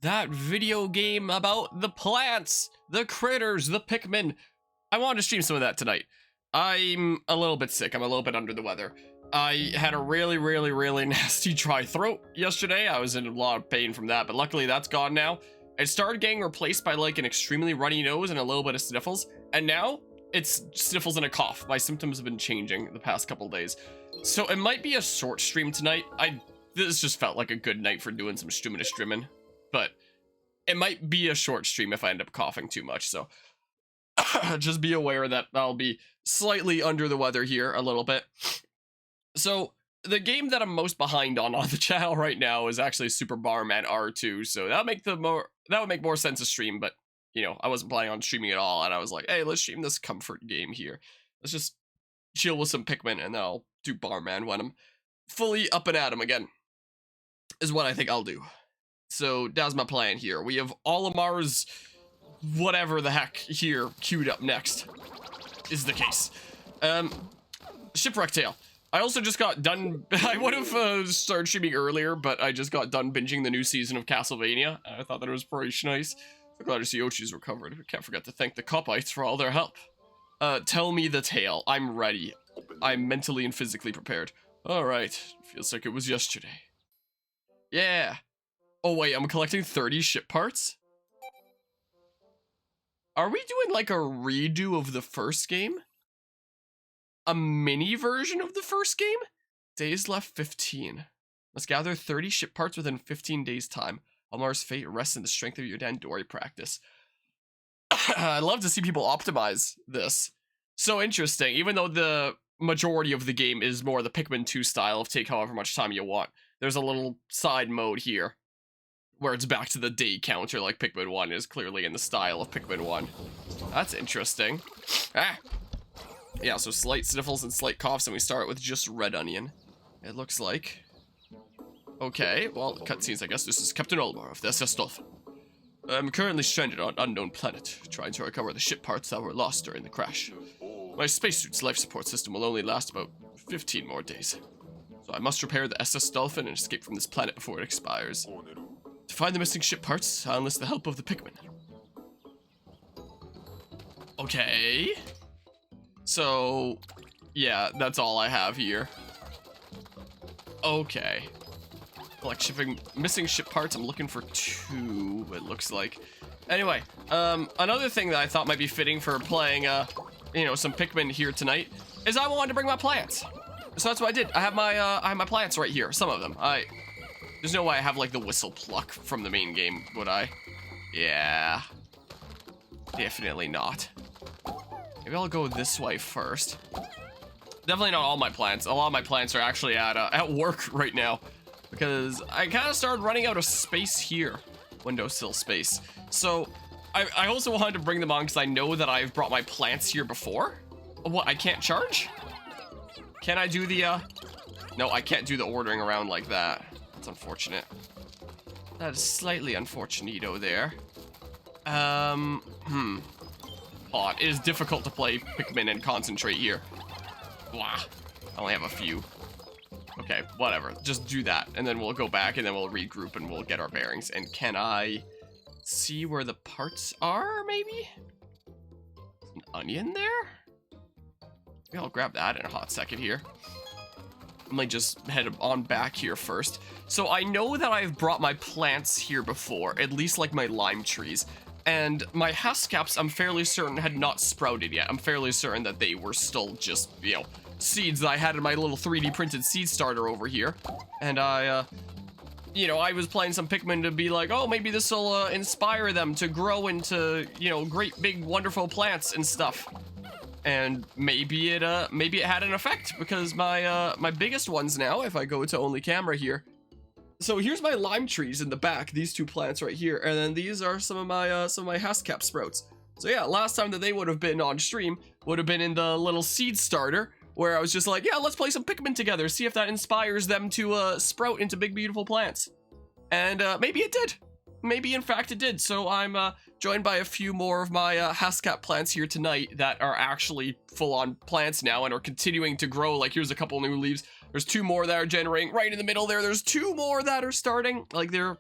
that video game about the plants, the critters, the Pikmin. I wanted to stream some of that tonight. I'm a little bit sick. I'm a little bit under the weather. I had a really nasty dry throat yesterday. I was in a lot of pain from that, but luckily that's gone now. It started getting replaced by like an extremely runny nose and a little bit of sniffles, and now it's sniffles and a cough. My symptoms have been changing the past couple days, so it might be a short stream tonight. This just felt like a good night for doing some streaming, but it might be a short stream if I end up coughing too much. So just be aware that I'll be slightly under the weather here a little bit. So the game that I'm most behind on the channel right now is actually Super Barman R2. So that would make more sense to stream, but you know, I wasn't planning on streaming at all, and I was like, hey, let's stream this comfort game here. Let's just chill with some Pikmin, and then I'll do Barman when I'm fully up and at 'em again, is what I think I'll do. So that's my plan here. We have Olimar's whatever the heck here queued up next, is the case. Shipwreck Tale. I also just got done, I would have started streaming earlier, but I just got done binging the new season of Castlevania. I thought that it was pretty nice. So glad to see Ochi's recovered. We can't forget to thank the Copites for all their help. Tell me the tale. I'm ready. I'm mentally and physically prepared. Alright, feels like it was yesterday. Yeah. Oh wait, I'm collecting 30 ship parts? Are we doing like a redo of the first game? A mini version of the first game? Days left 15. Must gather 30 ship parts within 15 days time. Olimar's fate rests in the strength of your Dandori practice. I love to see people optimize this. So interesting, even though the majority of the game is more the Pikmin 2 style of take however much time you want. There's a little side mode here where it's back to the day counter like Pikmin 1 is clearly in the style of Pikmin 1. That's interesting. Yeah, so slight sniffles and slight coughs, and we start with just red onion, it looks like. Okay, well, cutscenes, I guess this is Captain Olimar of the SS Dolphin. I'm currently stranded on an unknown planet, trying to recover the ship parts that were lost during the crash. My spacesuit's life support system will only last about 15 more days. So I must repair the SS Dolphin and escape from this planet before it expires. To find the missing ship parts, I'll enlist the help of the Pikmin. Okay. So, yeah, that's all I have here. Okay. Like missing ship parts, I'm looking for 2, it looks like. Anyway, another thing that I thought might be fitting for playing, you know, some Pikmin here tonight is I wanted to bring my plants. So that's what I did. I have my plants right here, some of them. There's no way I have like the whistle pluck from the main game, would I? Yeah. Definitely not. Maybe I'll go this way first. Definitely not all my plants. A lot of my plants are actually at work right now because I kind of started running out of space here, windowsill space. So I also wanted to bring them on because I know that I've brought my plants here before. What, I can't charge? Can I do the, no, I can't do the ordering around like that. That's unfortunate. That is slightly unfortunito there. It is difficult to play Pikmin and concentrate here. Blah. I only have a few. Okay, whatever. Just do that, and then we'll go back, and then we'll regroup, and we'll get our bearings. And can I see where the parts are, maybe? There's an onion there? Maybe I'll grab that in a hot second here. I might just head on back here first. So I know that I've brought my plants here before, at least like my lime trees. And my Haskaps, I'm fairly certain, had not sprouted yet. I'm fairly certain that they were still just, you know, seeds that I had in my little 3D printed seed starter over here. And you know, I was playing some Pikmin to be like, oh, maybe this will inspire them to grow into, you know, great big wonderful plants and stuff. And maybe it had an effect because my biggest ones now, if I go to only camera here. So here's my lime trees in the back, these 2 plants right here, and then these are some of my Haskap sprouts. So yeah, last time that they would have been on stream would have been in the little seed starter where I was just like, yeah, let's play some Pikmin together, see if that inspires them to sprout into big beautiful plants. And maybe it did. Maybe in fact it did. So I'm joined by a few more of my Haskap plants here tonight that are actually full-on plants now and are continuing to grow. Like here's a couple new leaves. There's 2 more that are generating right in the middle there. There's 2 more that are starting. Like they're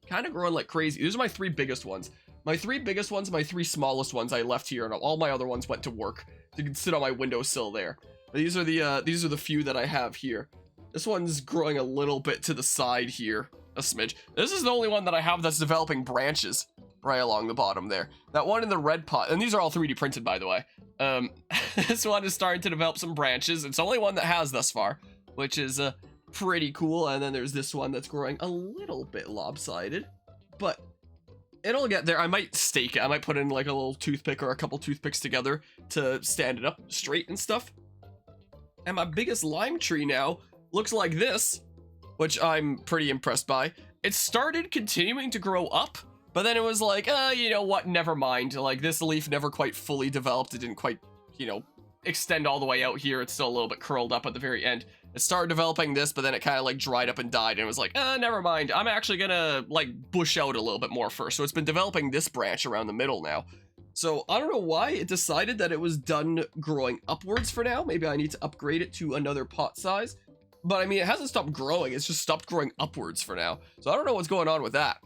kind of growing like crazy. These are my 3 biggest ones. My 3 biggest ones, my 3 smallest ones I left here, and all my other ones went to work. So you can sit on my windowsill there. But these are the few that I have here. This one's growing a little bit to the side here, a smidge. This is the only one that I have that's developing branches right along the bottom there. That one in the red pot, and these are all 3D printed, by the way. This one is starting to develop some branches. It's the only one that has thus far, which is pretty cool. And then there's this one that's growing a little bit lopsided, but it'll get there. I might stake it. I might put in like a little toothpick or a couple toothpicks together to stand it up straight and stuff. And my biggest lime tree now looks like this, which I'm pretty impressed by. It started continuing to grow up, but then it was like, you know what, never mind. Like, this leaf never quite fully developed. It didn't quite, you know, extend all the way out here. It's still a little bit curled up at the very end. It started developing this, but then it kind of like dried up and died, and it was like, never mind. I'm actually gonna like bush out a little bit more first. So it's been developing this branch around the middle now. So I don't know why it decided that it was done growing upwards for now. Maybe I need to upgrade it to another pot size. But I mean, it hasn't stopped growing. It's just stopped growing upwards for now. So I don't know what's going on with that.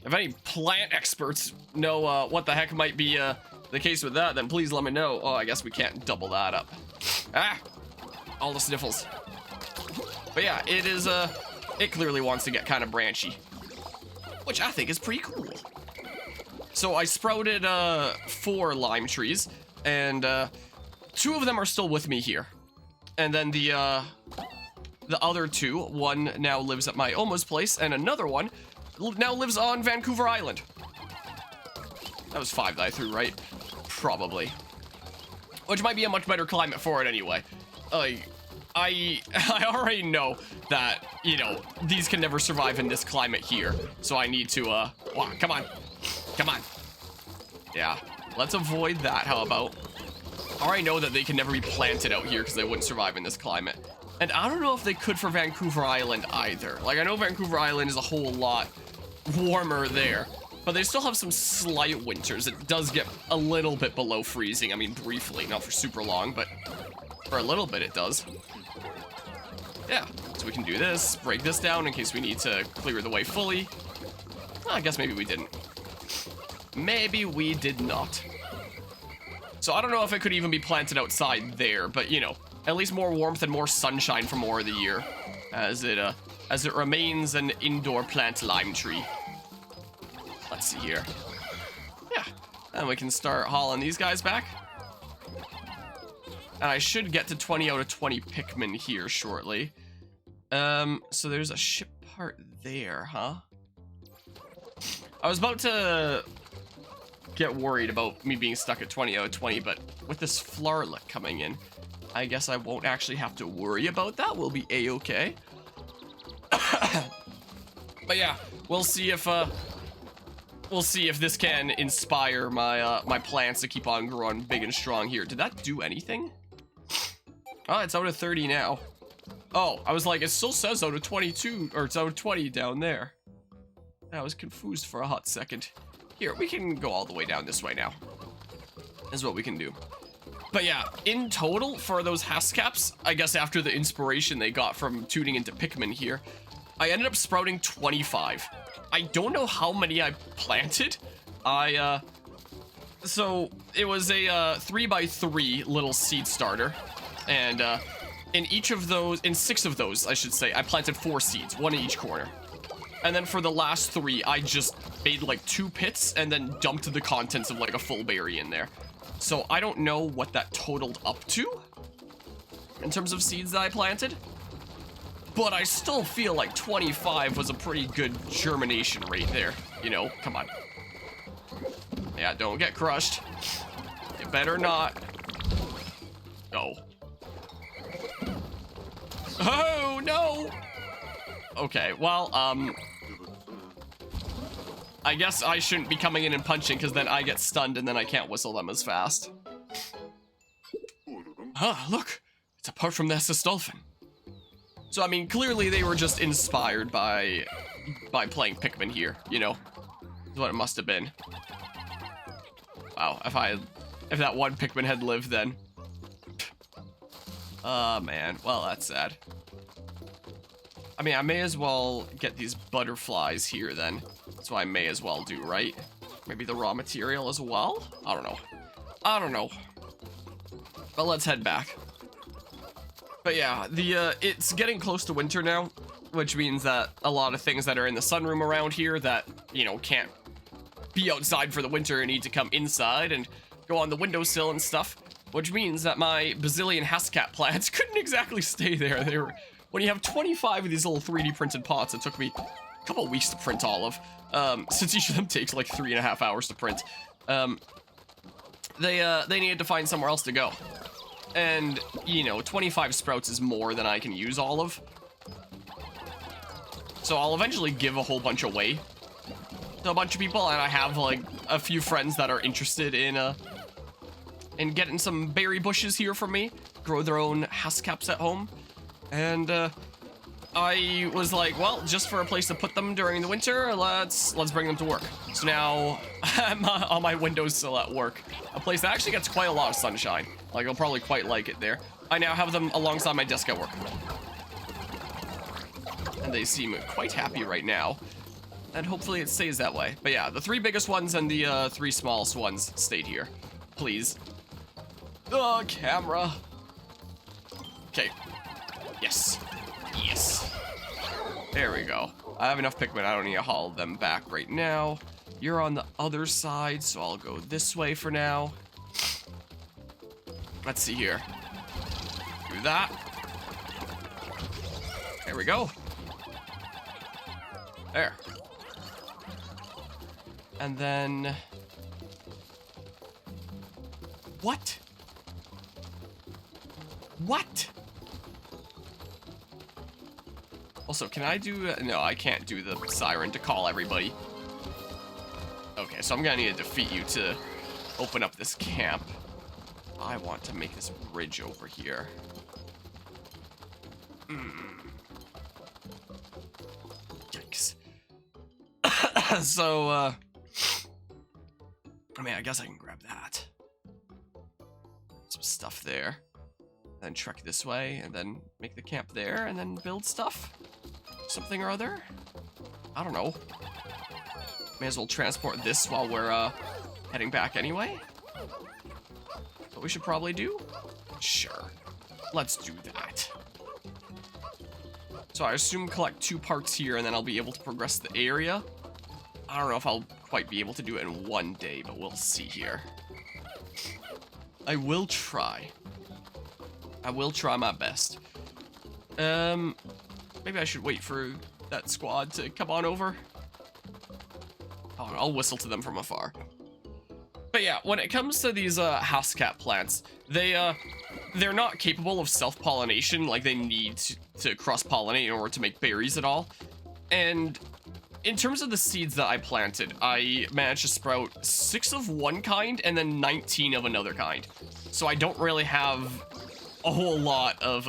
If any plant experts know what the heck might be the case with that, then please let me know. Oh, I guess we can't double that up. Ah, all the sniffles. But yeah, it is, it clearly wants to get kind of branchy, which I think is pretty cool. So I sprouted 4 lime trees, and 2 of them are still with me here. And then the other 2, one now lives at my Oma's place, and another one now lives on Vancouver Island. That was 5 that I threw, right? Probably. Which might be a much better climate for it anyway. I already know that, you know, these can never survive in this climate here. So I need to, wow, come on. Come on. Yeah, let's avoid that, how about? I already know that they can never be planted out here because they wouldn't survive in this climate. And I don't know if they could for Vancouver Island either. Like, I know Vancouver Island is a whole lot warmer there, but they still have some slight winters. It does get a little bit below freezing. I mean, briefly, not for super long, but for a little bit it does. Yeah, so we can do this, break this down in case we need to clear the way fully. Well, I guess maybe we didn't. Maybe we did not. So I don't know if it could even be planted outside there, but you know, at least more warmth and more sunshine for more of the year, as it remains an indoor plant lime tree. Let's see here. Yeah, and we can start hauling these guys back. And I should get to 20 out of 20 Pikmin here shortly. So there's a ship part there, huh? I was about to get worried about me being stuck at 20 out of 20, but with this Flarlet coming in, I guess I won't actually have to worry about that. We'll be a-okay. But yeah, we'll see if this can inspire my my plants to keep on growing big and strong here. Did that do anything? Oh, it's out of 30 now. Oh, I was like, it still says out of 22, or it's out of 20 down there. I was confused for a hot second. Here, we can go all the way down this way now. Is what we can do. But yeah, in total, for those Haskaps, I guess after the inspiration they got from tuning into Pikmin here, I ended up sprouting 25. I don't know how many I planted. So it was a 3x3 little seed starter. And in each of those, in 6 of those, I should say, I planted 4 seeds, 1 in each corner. And then for the last 3, I just made like 2 pits and then dumped the contents of like a full berry in there. So I don't know what that totaled up to in terms of seeds that I planted. But I still feel like 25 was a pretty good germination rate there. You know, come on. Yeah, don't get crushed. You better not. Go. Oh, no! Okay, well, I guess I shouldn't be coming in and punching, because then I get stunned and then I can't whistle them as fast. Ah, look! It's apart from the Estus Dolphin. So, I mean, clearly they were just inspired by playing Pikmin here, you know? Is what it must have been. Wow, if that one Pikmin had lived then. Oh, man. Well, that's sad. I mean, I may as well get these butterflies here then. That's what I may as well do, right? Maybe the raw material as well? I don't know. I don't know. But let's head back. But yeah, it's getting close to winter now, which means that a lot of things that are in the sunroom around here that, you know, can't be outside for the winter and need to come inside and go on the windowsill and stuff, which means that my bazillion Haskap plants couldn't exactly stay there. They were, when you have 25 of these little 3D printed pots, it took me a couple of weeks to print all of, since each of them takes like 3.5 hours to print. They needed to find somewhere else to go. And, you know, 25 sprouts is more than I can use all of. So I'll eventually give a whole bunch away to a bunch of people, and I have like a few friends that are interested in getting some berry bushes here from me, grow their own Haskaps at home. And I was like, well, just for a place to put them during the winter, let's bring them to work. So now I'm on my windowsill at work, a place that actually gets quite a lot of sunshine. Like, I'll probably quite like it there. I now have them alongside my desk at work. And they seem quite happy right now. And hopefully it stays that way. But yeah, the 3 biggest ones and the 3 smallest ones stayed here. Please. Oh, camera. Okay. Yes. Yes. There we go. I have enough Pikmin. I don't need to haul them back right now. You're on the other side, so I'll go this way for now. Let's see here. Do that. There we go. There. And then... What? What? Also, can I do... No, I can't do the siren to call everybody. Okay, so I'm gonna need to defeat you to open up this camp. I want to make this bridge over here. Yikes. So, I mean, I guess I can grab that. Some stuff there. Then trek this way, and then make the camp there, and then build stuff? Something or other? I don't know. May as well transport this while we're, heading back anyway? What we should probably do? Sure. Let's do that. So I assume collect 2 parts here, and then I'll be able to progress the area. I don't know if I'll quite be able to do it in one day, but we'll see here. I will try. I will try my best. Maybe I should wait for that squad to come on over. Oh, I'll whistle to them from afar. But yeah, when it comes to these Haskap plants, they're not capable of self-pollination. Like, they need to cross-pollinate in order to make berries at all. And in terms of the seeds that I planted, I managed to sprout 6 of one kind and then 19 of another kind. So I don't really have a whole lot of,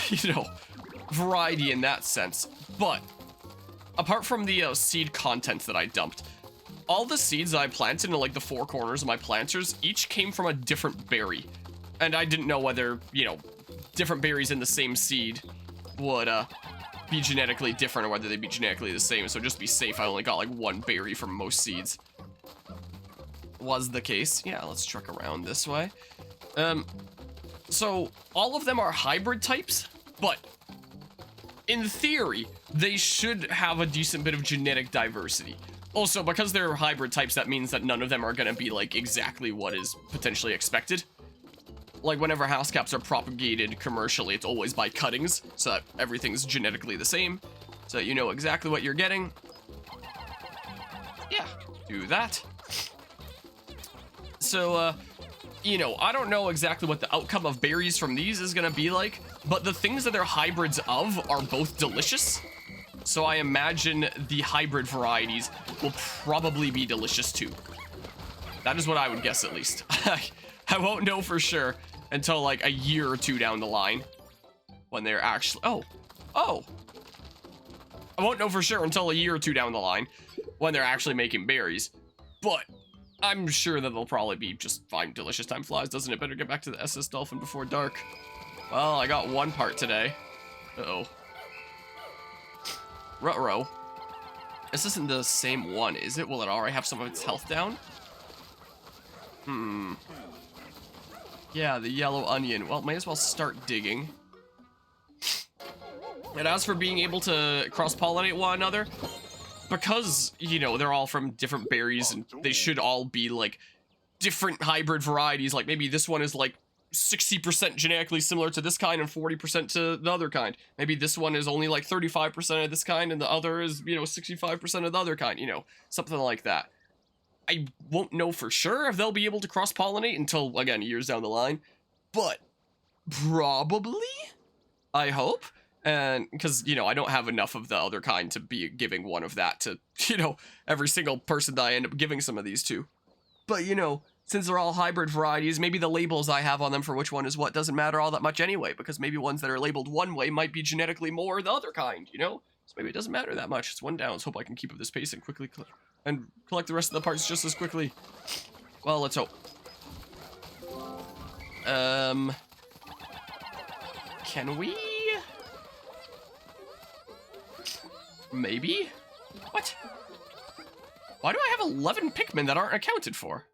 you know, variety in that sense. But apart from the seed content that I dumped, all the seeds that I planted in like the 4 corners of my planters each came from a different berry. And I didn't know whether, you know, different berries in the same seed would be genetically different or whether they'd be genetically the same. So just be safe, I only got like 1 berry from most seeds. Was the case. Yeah, let's trek around this way. So all of them are hybrid types, but in theory, they should have a decent bit of genetic diversity. Also, because they're hybrid types, that means that none of them are going to be, like, exactly what is potentially expected. Like, whenever Haskaps are propagated commercially, it's always by cuttings, so that everything's genetically the same, so that you know exactly what you're getting. Yeah, do that. So, you know, I don't know exactly what the outcome of berries from these is going to be like, but the things that they're hybrids of are both delicious. So I imagine the hybrid varieties will probably be delicious too. That is what I would guess, at least. I won't know for sure until like a year or 2 down the line when they're actually... Oh. I won't know for sure until a year or 2 down the line when they're actually making berries. But I'm sure that they'll probably be just fine. Delicious time flies, doesn't it? Better get back to the SS Dolphin before dark. Well, I got 1 part today. Uh-oh. Ruh-roh. This isn't the same one, is it? Will it already have some of its health down? Yeah, the yellow onion. Well, might as well start digging. And as for being able to cross-pollinate one another, because, you know, they're all from different berries and they should all be, like, different hybrid varieties. Like, maybe this one is, like, 60% genetically similar to this kind and 40% to the other kind. Maybe this one is only, like, 35% of this kind and the other is, you know, 65% of the other kind. You know, something like that. I won't know for sure if they'll be able to cross-pollinate until, again, years down the line. But probably, I hope. And because, you know, I don't have enough of the other kind to be giving one of that to, you know, every single person that I end up giving some of these to. But, you know, since they're all hybrid varieties, maybe the labels I have on them for which one is what doesn't matter all that much anyway, because maybe ones that are labeled one way might be genetically more the other kind, you know? So maybe it doesn't matter that much. It's one down. Let's hope I can keep up this pace and quickly and collect the rest of the parts just as quickly. Well, let's hope. Can we? Maybe? What? Why do I have 11 Pikmin that aren't accounted for?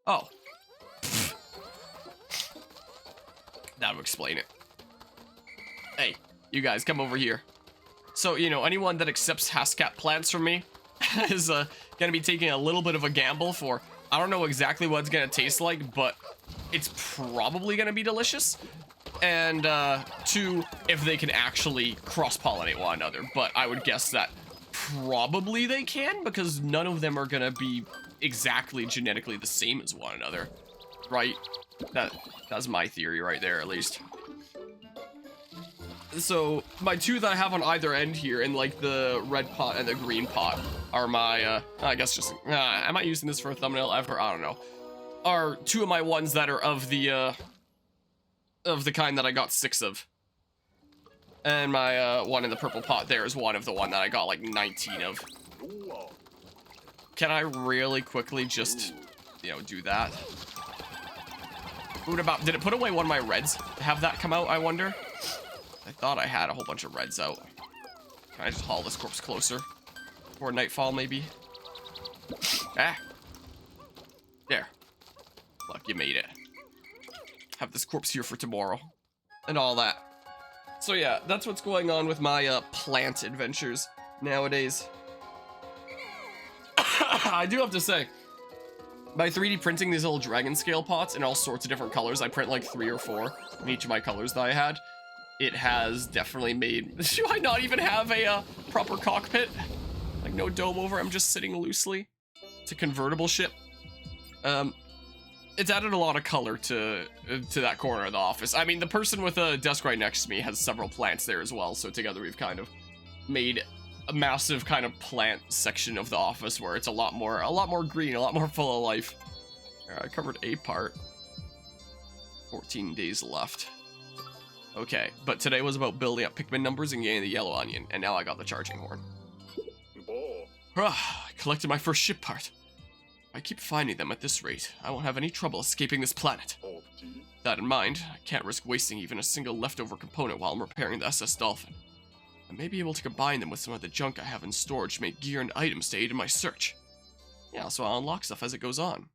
Oh. That would explain it. Hey, you guys, come over here. So, you know, anyone that accepts Hascat plants from me is gonna be taking a little bit of a gamble for, I don't know exactly what it's gonna taste like, but it's probably gonna be delicious. And, two, if they can actually cross-pollinate one another. But I would guess that probably they can, because none of them are gonna be exactly genetically the same as one another. Right? That's my theory right there, at least. So, my two that I have on either end here, in, like, the red pot and the green pot, are my, I guess just, am I using this for a thumbnail ever? I don't know. Are two of my ones that are of the kind that I got 6 of. And my, one in the purple pot there is one of the one that I got, like, 19 of. Can I really quickly just, you know, do that? What about, did it put away one of my reds? Have that come out, I wonder? I thought I had a whole bunch of reds out. Can I just haul this corpse closer? Before nightfall, maybe? Ah! There. Look, you made it. Have this corpse here for tomorrow. And all that. So yeah, that's what's going on with my, plant adventures nowadays. I do have to say, by 3D printing these little dragon scale pots in all sorts of different colors, I print like 3 or 4 in each of my colors that I had. It has definitely made... Do I not even have a proper cockpit? Like no dome over, I'm just sitting loosely. It's a convertible ship. It's added a lot of color to that corner of the office. I mean, the person with a desk right next to me has several plants there as well, so together we've kind of made a massive kind of plant section of the office where it's a lot more green, a lot more full of life. I covered a part. 14 days left. Okay, but today was about building up Pikmin numbers and getting the yellow onion, and now I got the charging horn. I collected my first ship part. I keep finding them at this rate. I won't have any trouble escaping this planet. That in mind, I can't risk wasting even a single leftover component while I'm repairing the SS Dolphin. I may be able to combine them with some of the junk I have in storage to make gear and items to aid in my search. Yeah, so I'll unlock stuff as it goes on.